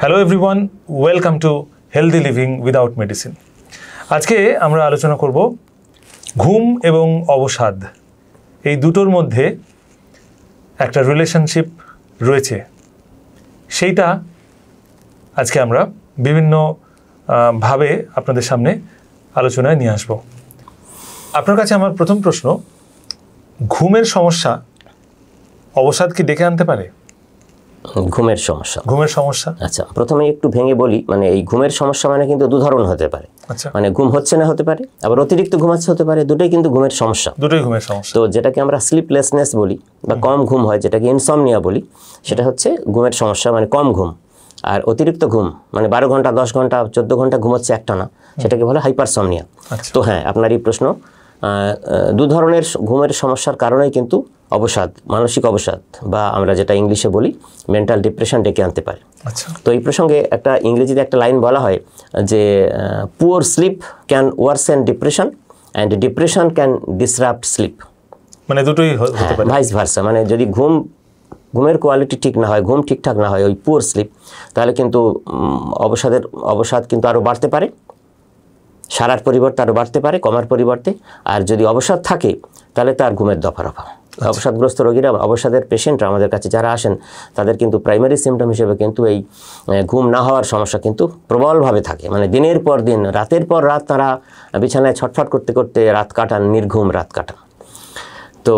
Hello everyone, welcome to healthy living without medicine. আজকে আমরা আলোচনা করব ঘুম এবং অবসাদ, এই দুটোর মধ্যে একটা রিলেশনশিপ রয়েছে, সেইটা আজকে আমরা বিভিন্ন ভাবে আপনাদের সামনে আলোচনায় নিয়ে আসব। আপনার কাছে আমার প্রথম প্রশ্ন, ঘুমের সমস্যা অবসাদ কি ডেকে আনতে পারে? ঘুমের সমস্যা আচ্ছা, প্রথমে একটু ভেঙে বলি, মানে এই ঘুমের সমস্যা মানে কিন্তু দু ধরনের হতে পারে। মানে ঘুম হচ্ছে না হতে পারে, আবার অতিরিক্ত ঘুমাচ্ছে হতে পারে, দুটোই কিন্তু ঘুমের সমস্যা। তো যেটাকে আমরা স্লিপলেসনেস বলি বা কম ঘুম হয়, যেটাকে ইনসমনিয়া বলি, সেটা হচ্ছে ঘুমের সমস্যা, মানে কম ঘুম। আর অতিরিক্ত ঘুম মানে 12 ঘন্টা 10 ঘন্টা 14 ঘন্টা ঘুমোচ্ছে একটানা, সেটাকে বলে হাইপারসমনিয়া। তো হ্যাঁ, আপনার এই প্রশ্ন, দু ধরনের ঘুমের সমস্যার কারণেই কিন্তু অবসাদ, মানসিক অবসাদ বা আমরা যেটা ইংলিশে বলি মেন্টাল ডিপ্রেশন ডেকে আনতে পারে। তো এই প্রসঙ্গে একটা ইংরেজিতে একটা লাইন বলা হয় যে poor sleep can worsen depression and depression can disrupt sleep. মানে দুটোই হতে পারে, ভাইস ভার্সা। মানে যদি ঘুমের কোয়ালিটি ঠিক না হয়, ঘুম ঠিকঠাক না হয়, ওই পুয়ার স্লিপ, তাহলে কিন্তু অবসাদ কিন্তু আরও বাড়তে পারে, সারার পরিবর্তে আরও বাড়তে পারে, কমার পরিবর্তে। আর যদি অবসাদ থাকে তাহলে তার ঘুমের দফারফা। অবসাদগ্রস্ত রোগীরা, অবসাদের পেশেন্টরা আমাদের কাছে যারা আসেন, তাদের কিন্তু প্রাইমারি সিমটম হিসেবে কিন্তু এই ঘুম না হওয়ার সমস্যা কিন্তু প্রবলভাবে থাকে। মানে দিনের পর দিন, রাতের পর রাত তারা বিছানায় ছটফট করতে করতে রাত কাটান, নির্ঘুম রাত কাটান। তো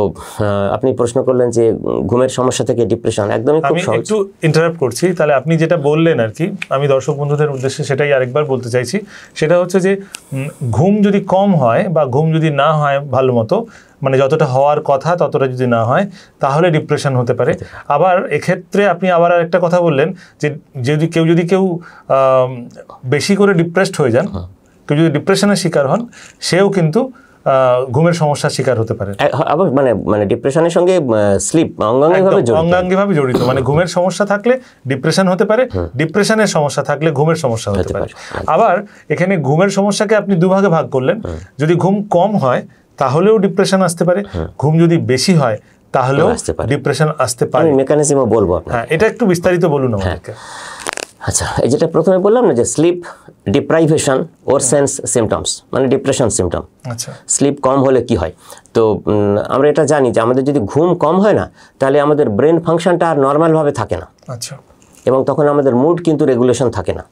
আপনি প্রশ্ন করলেন যে ঘুমের সমস্যা থেকে ডিপ্রেশন, একদমই খুব সহজ। একটু ইন্টারাপ্ট করছি, তাহলে আপনি যেটা বললেন আর কি, আমি দর্শক বন্ধুদের উদ্দেশ্যে সেটাই আরেকবার বলতে চাইছি। সেটা হচ্ছে যে ঘুম যদি কম হয় বা ঘুম যদি না হয় ভালো মতো, মানে যতটা হওয়ার কথা ততটা যদি না হয়, তাহলে ডিপ্রেশন হতে পারে। আবার এক্ষেত্রে আপনি আবার একটা কথা বললেন যে যদি কেউ বেশি করে ডিপ্রেসড হয়ে যান, কেউ যদি ডিপ্রেশনের শিকার হন, সেও কিন্তু ঘুমের সমস্যার শিকার হতে পারে। আবার মানে ডিপ্রেশনের সঙ্গে স্লিপ অঙ্গাঙ্গিভাবে জড়িত। মানে ঘুমের সমস্যা থাকলে ডিপ্রেশন হতে পারে, ডিপ্রেশনের সমস্যা থাকলে ঘুমের সমস্যা হতে পারে। আবার এখানে ঘুমের সমস্যাকে আপনি দুভাগে ভাগ করলেন। যদি ঘুম কম হয় তাহলেও ডিপ্রেশন আসতে পারে, ঘুম যদি বেশি হয় তাহলেও ডিপ্রেশন আসতে পারে। মেকানিজমও বলবো। হ্যাঁ, এটা একটু বিস্তারিত বলুন আমাদেরকে। আচ্ছা, এই যেটা প্রথমে বললাম না যে স্লিপ ডিপ্রাইভেশন ওর সেন্স সিমটমস, মানে ডিপ্রেশন সিমটম। আচ্ছা, স্লিপ কম হলে কি হয়? তো আমরা এটা জানি যে আমাদের যদি ঘুম কম হয় না, তাহলে আমাদের ব্রেন ফাংশনটা আর নর্মালভাবে থাকে না। আচ্ছা, এবং তখন আমাদের মুড কিন্তু রেগুলেশন থাকে না।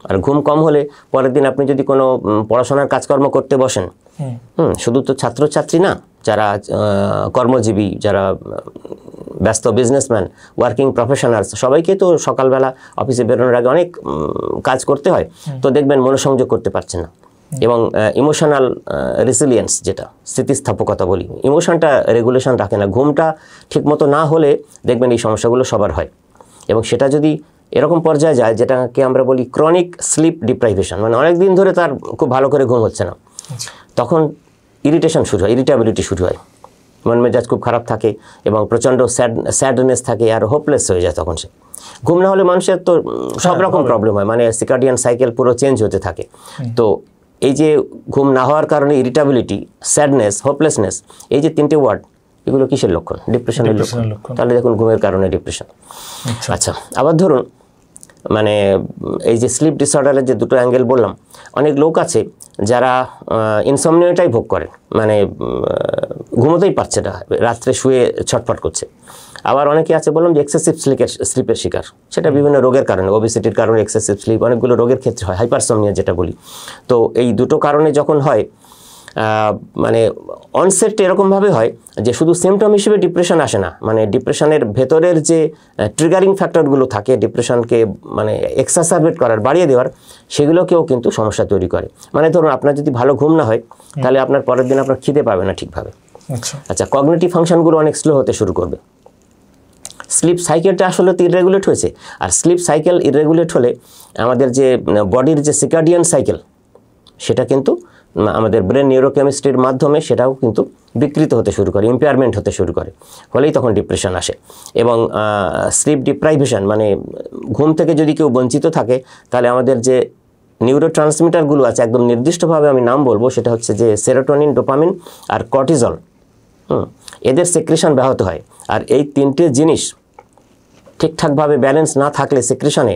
আর ঘুম কম হলে পরের দিন আপনি যদি কোনো পড়াশোনার কাজকর্ম করতে বসেন, শুধু তো ছাত্রছাত্রী না, যারা কর্মজীবী, যারা ব্যস্ত বিজনেসম্যান, ওয়ার্কিং প্রফেশনালস, সবাইকে তো সকালবেলা অফিসে বেরোনোর আগে অনেক কাজ করতে হয়। তো দেখবেন মনোসংযোগ করতে পারছেন না। এবং ইমোশনাল রেসিলিয়েন্স, যেটা স্থিতিস্থাপকতা বলি, ইমোশনটা রেগুলেশন রাখে না। ঘুমটা ঠিকমতো না হলে দেখবেন এই সমস্যাগুলো সবার হয়। এবং সেটা যদি এরকম পর্যায়ে যায়, যেটাকে আমরা বলি ক্রনিক স্লিপ ডিপ্রাইভেশন, মানে অনেক দিন ধরে তার খুব ভালো করে ঘুম হচ্ছে না, তখন ইরিটেশন শুরু হয়, ইরিটেবিলিটি শুরু হয়, মন মেজাজ খুব খারাপ থাকে এবং প্রচণ্ড স্যাডনেস থাকে, আর হোপলেস হয়ে যায়। তখন সে ঘুম না হলে মানুষের তো সব রকম প্রবলেম হয়, মানে সিকার্ডিয়ান সাইকেল পুরো চেঞ্জ হতে থাকে। তো এই যে ঘুম না হওয়ার কারণে ইরিটেবিলিটি, স্যাডনেস, হোপলেসনেস, এই যে তিনটে ওয়ার্ড, এগুলো কিসের লক্ষণ? ডিপ্রেশনের লক্ষণ। তাহলে দেখুন ঘুমের কারণে ডিপ্রেশন। আচ্ছা, আবার ধরুন মানে এই যে স্লিপ ডিসঅর্ডারের যে দুটো অ্যাঙ্গেল বললাম, অনেক লোক আছে যারা ইনসমনিয়াটাই ভোগ করে, মানে ঘুমোতেই পারছে না, রাত্রে শুয়ে ছটফট করছে। আবার অনেকে আছে বললাম যে এক্সেসিভ স্লিপের শিকার, সেটা বিভিন্ন রোগের কারণে, ওবেসিটির কারণে এক্সেসিভ স্লিপ অনেকগুলো রোগের ক্ষেত্রে হয়, হাইপারসমনিয়া যেটা বলি। তো এই দুটো কারণে যখন হয়, মানে অনসেটটা এরকমভাবে হয় যে শুধু সিমটম হিসেবে ডিপ্রেশন আসে না, মানে ডিপ্রেশনের ভেতরের যে ট্রিগারিং ফ্যাক্টরগুলো থাকে ডিপ্রেশনকে মানে এক্সাসারবেট করার, বাড়িয়ে দেওয়ার, সেগুলোকেও কিন্তু সমস্যা তৈরি করে। মানে ধরুন আপনার যদি ভালো ঘুম না হয়, তাহলে আপনার পরের দিন আপনার খিদে পাবে না ঠিকভাবে। আচ্ছা, কগনিটিভ ফাংশনগুলো অনেক স্লো হতে শুরু করবে। স্লিপ সাইকেলটা আসলে তো ইররেগুলেট হয়েছে, আর স্লিপ সাইকেল ইররেগুলেট হলে আমাদের যে বডির যে সিকার্ডিয়ান সাইকেল, সেটা কিন্তু আমাদের ব্রেন নিউরোকেমিস্ট্রির মাধ্যমে সেটাও কিন্তু বিকৃত হতে শুরু করে, ইম্পেয়ারমেন্ট হতে শুরু করে, ফলেই তখন ডিপ্রেশন আসে। এবং স্লিপ ডিপ্রাইভেশন মানে ঘুম থেকে যদি কেউ বঞ্চিত থাকে, তাহলে আমাদের যে নিউরো ট্রান্সমিটারগুলো আছে, একদম নির্দিষ্টভাবে আমি নাম বলবো, সেটা হচ্ছে যে সেরোটোনিন, ডোপামিন আর কর্টিজল, এদের সেক্রেশন ব্যাহত হয়। আর এই তিনটে জিনিস ঠিকঠাকভাবে ব্যালেন্স না থাকলে সিক্রেশনে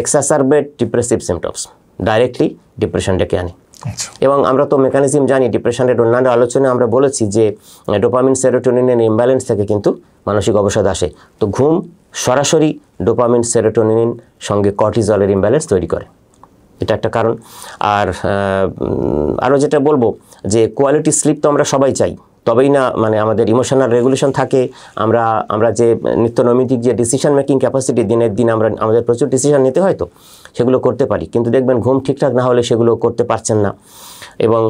এক্সাসারবেট ডিপ্রেসিভ সিমটমস, ডাইরেক্টলি ডিপ্রেশন ডেকে আনে। এবং আমরা তো মেকানিজম জানি, ডিপ্রেশনের অন্যান্য আলোচনায় আমরা বলেছি যে ডোপামিন সেরোটোনিনের ইমব্যালেন্স থেকে কিন্তু মানসিক অবসাদ আসে। তো ঘুম সরাসরি ডোপামিন সেরোটোনিন সঙ্গে কর্টিজলের ইমব্যালেন্স তৈরি করে, এটা একটা কারণ। আর আরও যেটা বলবো যে কোয়ালিটি স্লিপ তো আমরা সবাই চাই, তবেই না মানে আমাদের ইমোশনাল রেগুলেশন থাকে, আমরা যে নিত্যনৈমিত্তিক যে ডিসিশন মেকিং ক্যাপাসিটি দিনের দিন আমাদের প্রচুর ডিসিশন নিতে হয়, তো সেগুলো করতে পারি, কিন্তু দেখবেন ঘুম ঠিকঠাক না হলে সেগুলো করতে পারছেন না। এবং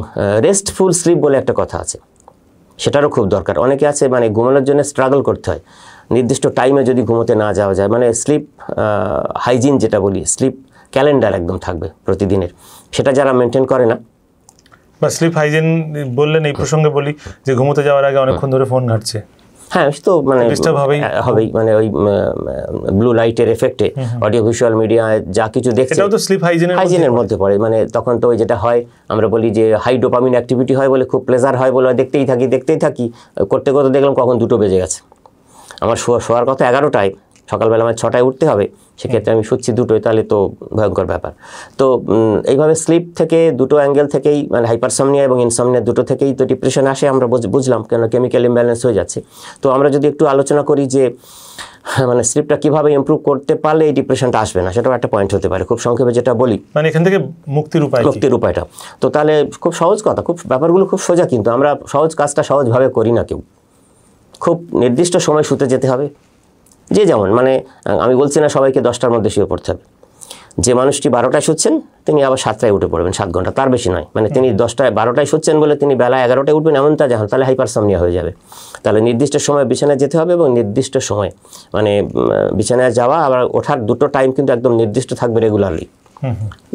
রেস্টফুল স্লিপ বলে একটা কথা আছে, সেটারও খুব দরকার। অনেকে আছে মানে ঘুমানোর জন্য স্ট্রাগল করতে হয়, নির্দিষ্ট টাইমে যদি ঘুমোতে না যাওয়া যায়, মানে স্লিপ হাইজিন যেটা বলি, স্লিপ ক্যালেন্ডার একদম থাকবে প্রতিদিনের, সেটা যারা মেনটেন করে না। বা স্লিপ হাইজিন বললেন, এই প্রসঙ্গে বলি যে ঘুমোতে যাওয়ার আগে অনেকক্ষণ ধরে ফোন ঘাঁটছে, হ্যাঁ তো মানে হবেই, মানে ওই ব্লু লাইটের এফেক্টে অডিও ভিজুয়াল মিডিয়ায় যা কিছু দেখছে এটাও তো স্লিপ হাইজিনের মধ্যে পড়ে। মানে তখন তো ওই যেটা হয় আমরা বলি যে হাই ডোপামিন অ্যাক্টিভিটি হয় বলে, খুব প্লেজার হয় বলে দেখতেই থাকি করতে করতে দেখলাম কখন 2টো বেজে গেছে। আমার শোয়ার কথা 11টায়, সকালবেলা আমার 6টায় উঠতে হবে, সেক্ষেত্রে আমি শুচ্ছি 2টোয়, তাহলে তো ভয়ঙ্কর ব্যাপার। তো এইভাবে স্লিপ থেকে দুটো অ্যাঙ্গেল থেকেই, মানে হাইপারসমনিয়া এবং ইনসমনিয়া দুটো থেকেই তো ডিপ্রেশন আসে, আমরা বুঝলাম কেন কেমিক্যাল ইমব্যালেন্স হয়ে যাচ্ছে। তো আমরা যদি একটু আলোচনা করি যে মানে স্লিপটা কীভাবে ইমপ্রুভ করতে পারলে এই ডিপ্রেশনটা আসবে না, সেটাও একটা পয়েন্ট হতে পারে। খুব সংক্ষেপে যেটা বলি, মানে এখান থেকে মুক্তির উপায়টা, তো তাহলে খুব সহজ কথা, খুব ব্যাপারগুলো খুব সোজা, কিন্তু আমরা সহজ কাজটা সহজভাবে করি না কেউ। খুব নির্দিষ্ট সময় শুতে যেতে হবে, যে যেমন, মানে আমি বলছি না সবাইকে 10টার মধ্যে শুয়ে পড়তে হবে। যে মানুষটি 12টায় শুচ্ছেন তিনি আবার 7টায় উঠে পড়বেন, 7 ঘন্টা, তার বেশি নয়। মানে তিনি 12টায় শুচ্ছেন বলে তিনি বেলা 11টায় উঠবেন এমন তা যখন, তাহলে হাইপারসমনিয়া হয়ে যাবে। তাহলে নির্দিষ্ট সময় বিছানায় যেতে হবে, এবং নির্দিষ্ট সময় মানে বিছানায় যাওয়া আবার ওঠার দুটো টাইম কিন্তু একদম নির্দিষ্ট থাকবে রেগুলারলি।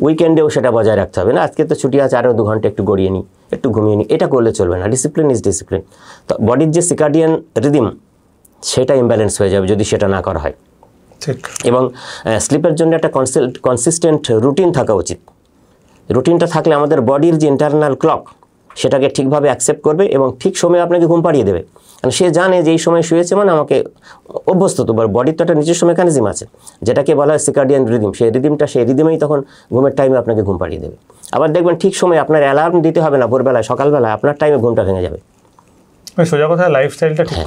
উইকেন্ডেও সেটা বজায় রাখতে হবে না, আজকে তো ছুটি আছে, আরও 2 ঘন্টা একটু গড়িয়ে নিই, একটু ঘুমিয়ে নিই, এটা করলে চলবে না। Discipline is discipline. তো বডির যে সিকার্ডিয়ান রিদিম সেটা ইমব্যালেন্স হয়ে যাবে যদি সেটা না করা হয়। এবং স্লিপের জন্য একটা কনসিস্টেন্ট রুটিন থাকা উচিত। রুটিনটা থাকলে আমাদের বডির যে ইন্টারনাল ক্লক সেটাকে ঠিকভাবে অ্যাকসেপ্ট করবে এবং ঠিক সময়ে আপনাকে ঘুম পাড়িয়ে দেবে। কারণ সে জানে যে এই সময় শুয়েছে মানে আমাকে অভ্যস্ত, তো বডির তো একটা নিজস্ব মেকানিজম আছে যেটাকে বলা হয় সিকার্ডিয়ান রিদিম। সেই রিদিমেই তখন ঘুমের টাইমে আপনাকে ঘুম পাড়িয়ে দেবে। আবার দেখবেন ঠিক সময় আপনার অ্যালার্ম দিতে হবে না, ভোরবেলায় সকালবেলায় আপনার টাইমে ঘুমটা ভেঙে যাবে। সোজা কথা, লাইফস্টাইলটা ঠিক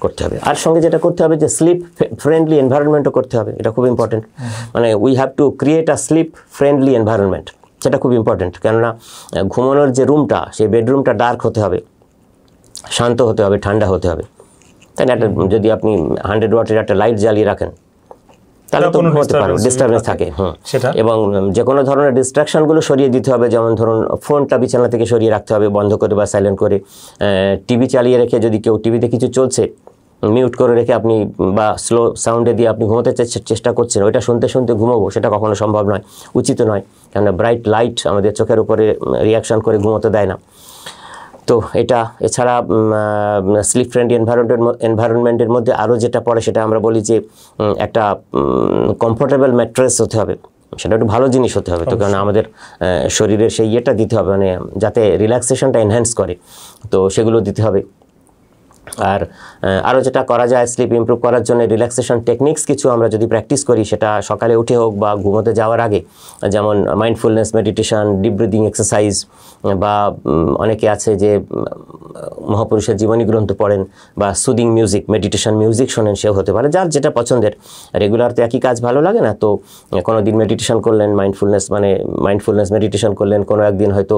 করতে হবে। আর সঙ্গে যেটা করতে হবে যে স্লিপ ফ্রেন্ডলি এনভায়রনমেন্টও করতে হবে, এটা খুব ইম্পর্টেন্ট। মানে we have to create a sleep friendly environment, সেটা খুব ইম্পর্টেন্ট। কেননা ঘুমানোর যে রুমটা, সেই বেডরুমটা ডার্ক হতে হবে, শান্ত হতে হবে, ঠান্ডা হতে হবে, তাই না? যদি আপনি 100 ওয়াটের একটা লাইট জ্বালিয়ে রাখেন তাহলে তো হতে পারে ডিস্টারবেন্স থাকে। এবং যে কোনো ধরনের ডিস্ট্রাকশনগুলো সরিয়ে দিতে হবে, যেমন ধরুন ফোনটা বিছানা থেকে সরিয়ে রাখতে হবে, বন্ধ করে বা সাইলেন্ট করে। টিভি চালিয়ে রেখে যদি কেউ টিভিতে কিছু চলছে মিউট করে রেখে আপনি বা স্লো সাউন্ডে দিয়ে আপনি ঘুমোতে চেষ্টা করছেন, ওইটা শুনতে শুনতে ঘুমোবো, সেটা কখনো সম্ভব নয়, উচিত নয়। কেননা ব্রাইট লাইট আমাদের চোখের উপরে রিয়াকশন করে ঘুমোতে দেয় না। তো এটা এছাড়া স্লিপ ফ্রেন্ডলি এনভায়রনমেন্টের মধ্যে আরও যেটা পড়ে সেটা আমরা বলি যে একটা কমফোর্টেবল ম্যাট্রেস হতে হবে, সেটা একটু ভালো জিনিস হতে হবে। তো কারণ আমাদের শরীরের সেই ইয়েটা দিতে হবে, মানে যাতে রিল্যাক্সেশনটা এনহ্যান্স করে, তো সেগুলো দিতে হবে। আর আরও যেটা করা যায় স্লিপ ইমপ্রুভ করার জন্য, রিল্যাক্সেশন টেকনিক্স কিছু আমরা যদি প্র্যাকটিস করি, সেটা সকালে উঠে হোক বা ঘুমোতে যাওয়ার আগে, যেমন mindfulness meditation, deep breathing exercise, বা অনেকে আছে যে মহাপুরুষের জীবনী গ্রন্থ পড়েন বা সুদিং মিউজিক, মেডিটেশন মিউজিক শোনেন, সেও হতে পারে, যার যেটা পছন্দের। রেগুলার তো একই কাজ ভালো লাগে না, তো কোনো দিন মেডিটেশন করলেন, মাইন্ডফুলনেস মেডিটেশন করলেন, কোনো একদিন হয়তো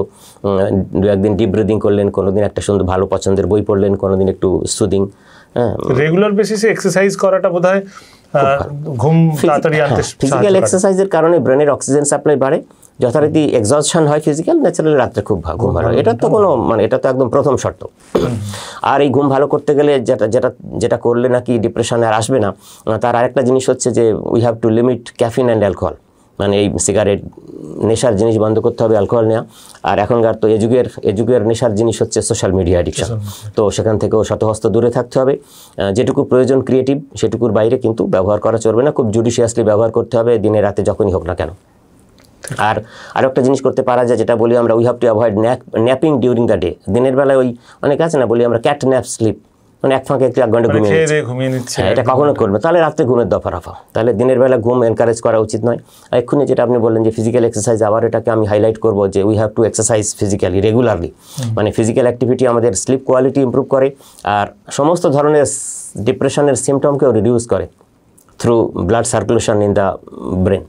2-1 দিন ডিপ ব্রিদিং করলেন, কোনো দিন একটা সুন্দর ভালো পছন্দের বই পড়লেন, কোনো দিন একটু সুদিং। রেগুলার বেসিসে এক্সারসাইজ করাটা বোধহয় ঘুম তাড়াতাড়ি আনতে, ফিজিক্যাল এক্সারসাইজের কারণে ব্রেনের অক্সিজেন সাপ্লাই বাড়ে, যথারীতি এক্সজশন হয় ফিজিক্যাল, ন্যাচারালি রাত্রে খুব ঘুম ভালো হয়। এটা তো কোনো মানে এটা তো একদম প্রথম শর্ত। আর এই ঘুম ভালো করতে গেলে যেটা করলে নাকি ডিপ্রেশন আর আসবে না, তার আরেকটা জিনিস হচ্ছে যে we have to limit caffeine and alcohol. মানে এই সিগারেট নেশার জিনিস বন্ধ করতে হবে, অ্যালকোহল নেওয়া। আর এখনকার তো এ যুগের নেশার জিনিস হচ্ছে সোশ্যাল মিডিয়া অ্যাডিকশন, তো সেখান থেকেও শতহস্ত দূরে থাকতে হবে। যেটুকু প্রয়োজন ক্রিয়েটিভ, সেটুকুর বাইরে কিন্তু ব্যবহার করা চলবে না, খুব জুডিশিয়াসলি ব্যবহার করতে হবে, দিনে রাতে যখনই হোক না কেন। আর আরেকটা জিনিস করতে পারা যায়, যেটা বলি আমরা we have to avoid napping during the day. দিনের বেলায় ওই অনেক আছে না, বলি আমরা ক্যাট ন্যাপ স্লিপ, মানে এক ফাঁকে একটু 1 ঘন্টা ঘুমিয়ে নিচ্ছে, এটা কখনো করবে, তাহলে রাত্রে ঘুমের দফা রফা। তাহলে দিনের বেলা ঘুম এনকারেজ করা উচিত নয়। এক্ষুনি যেটা আপনি বললেন যে ফিজিক্যাল এক্সারসাইজ, আবার এটাকে আমি হাইলাইট করবো যে we have two exercise physically regularly. মানে ফিজিক্যাল অ্যাক্টিভিটি আমাদের স্লিপ কোয়ালিটি ইমপ্রুভ করে আর সমস্ত ধরনের ডিপ্রেশনের সিমটমকেও রিডিউস করে through blood circulation in the brain,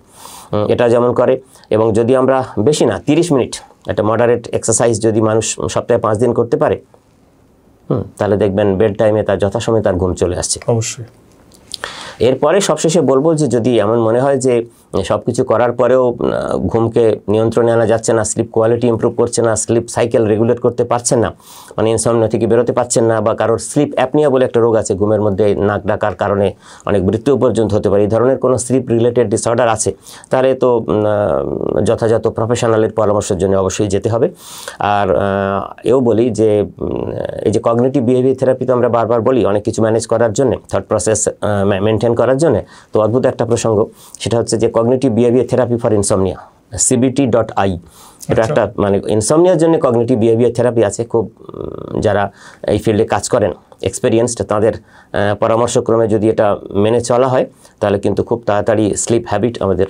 এটা যেমন করে। এবং যদি আমরা বেশি না 30 মিনিট একটা মডারেট এক্সারসাইজ যদি মানুষ সপ্তাহে 5 দিন করতে পারে, তাহলে দেখবেন বেড টাইমে তার যথাসময়ে তার ঘুম চলে আসছে। অবশ্যই। এরপরে সবশেষে বলবো যে যদি এমন মনে হয় যে সব কিছু করার পরেও ঘুমকে নিয়ন্ত্রণে আনা যাচ্ছে না, স্লিপ কোয়ালিটি ইমপ্রুভ করছে না, স্লিপ সাইকেল রেগুলেট করতে পারছেন না, মানে ইনসমনিয়া থেকে বেরোতে পারছেন না, বা কারোর স্লিপ অ্যাপনিয়া বলে একটা রোগ আছে, ঘুমের মধ্যে নাক ডাকার কারণে অনেক মৃত্যু পর্যন্ত হতে পারে, এই ধরনের কোনো স্লিপ রিলেটেড ডিসঅর্ডার আছে, তাহলে তো যথাযথ প্রফেশনালের পরামর্শের জন্য অবশ্যই যেতে হবে। আর এও বলি যে এই যে কগনিটিভ বিহেভিয়ার থেরাপি তো আমরা বারবার বলি অনেক কিছু ম্যানেজ করার জন্য, থট প্রসেস মেনটেন করার জন্য। তো অদ্ভুত একটা প্রসঙ্গ, সেটা হচ্ছে যে cognitive behaviour therapy for insomnia, CBT.I, এটা একটা মানে ইনসমনিয়ার জন্য কগনিটিভ বিহেভিয়ার থেরাপি আছে। খুব যারা এই ফিল্ডে কাজ করেন এক্সপেরিয়েন্সড, তাদের পরামর্শক্রমে যদি এটা মেনে চলা হয় তাহলে কিন্তু খুব তাড়াতাড়ি স্লিপ হ্যাবিট আমাদের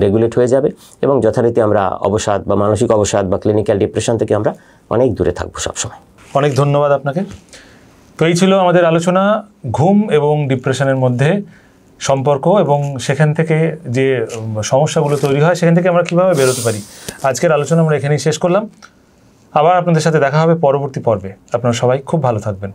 রেগুলেট হয়ে যাবে এবং যথারীতি আমরা অবসাদ বা মানসিক অবসাদ বা ক্লিনিক্যাল ডিপ্রেশন থেকে আমরা অনেক দূরে থাকবো সবসময়। অনেক ধন্যবাদ আপনাকে। তো এই ছিল আমাদের আলোচনা ঘুম এবং ডিপ্রেশনের মধ্যে সম্পর্ক এবং সেখান থেকে যে সমস্যাগুলো তৈরি হয় সেখান থেকে আমরা কীভাবে বেরোতে পারি। আজকের আলোচনা আমরা এখানেই শেষ করলাম। আবার আপনাদের সাথে দেখা হবে পরবর্তী পর্বে। আপনারা সবাই খুব ভালো থাকবেন।